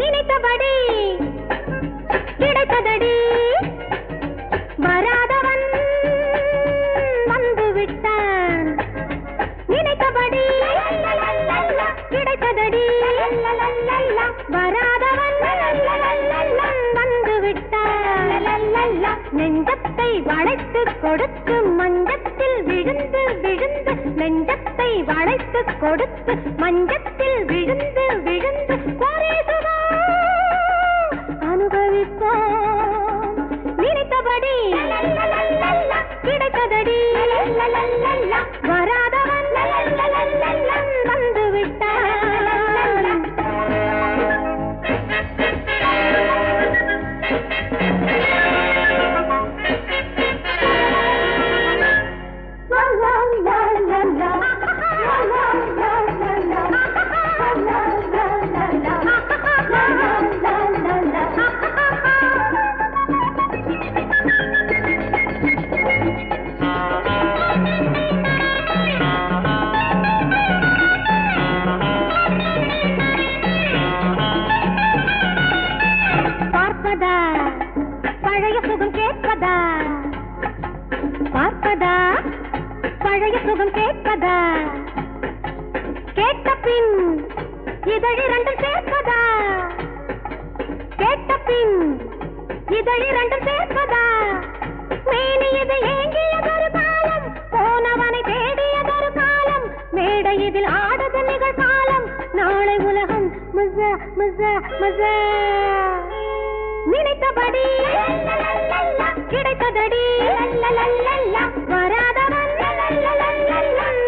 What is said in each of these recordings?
நினைத்தபடி கிடைத்ததடி வராதவன் வந்து விட்டான் நினைத்தபடி கிடைத்ததடி வராதவன் வந்து விட்டான் நெஞ்சத்தை வளைத்து கொடுத்து மஞ்சத்தில் விழுந்து விழுந்து நெஞ்சத்தை வளைத்து கொடுத்து மஞ்சத்தில் விழுந்து விழுந்து அனுபவிப்போம் நினைத்தபடி கிடைத்ததடி வராதவன் வந்து விட்டான் பழைய சுகம் கேட்பதா பார்ப்பதா பழைய சுகம் கேட்பதா கேட்ட பின் இதழிரண்டும் சேர்ப்பதா கேட்ட பின் இதழிரண்டும் சேர்ப்பதா மேனியது ஏங்கியதொரு காலம் போனவனை தேடியதொரு காலம் மேடை இதில் ஆடுது நிகழ்காலம் நாளை உலகம் மஸா மஸா மஸா நினைத்தபடி கிடைத்ததடி வராதவன்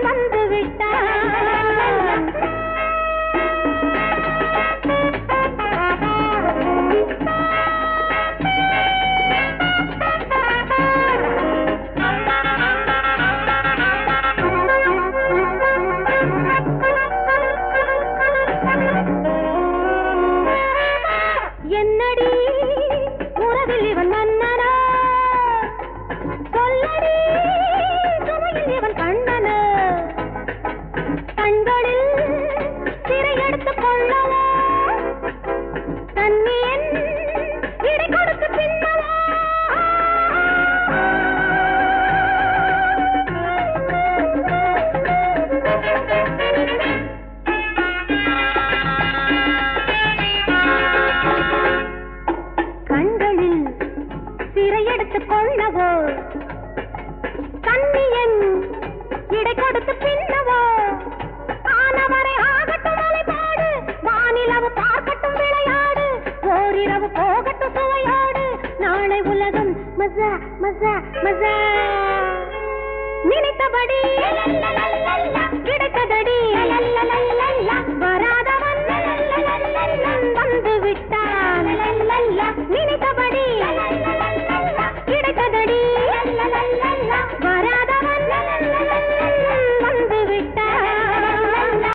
வந்து விட்டான் என்னடி உறவில் இவன் மன்னனா சொல்லடி சுமையில் இவன் கண்ணனா கண்களில் சிறை எடுத்துக் கொள்ளவா தன்னியன் இடை கொடுத்து பின்னவா கண்களில் சிறை எடுத்துக் கொள்ளவோ கண்ணியன் இடை கொடுத்து பின்னவோ ஆனவரை ஆகட்டும் அலைபாடு வானிலவு பார்க்கட்டும் விளையாடு ஓரிரவு போகட்டும் சுவையாடு நாளை உலகம் மஸா மஸா மஸா நினைத்தபடி கிடைத்ததடி வராதவன் வந்து விட்டான் நினைத்த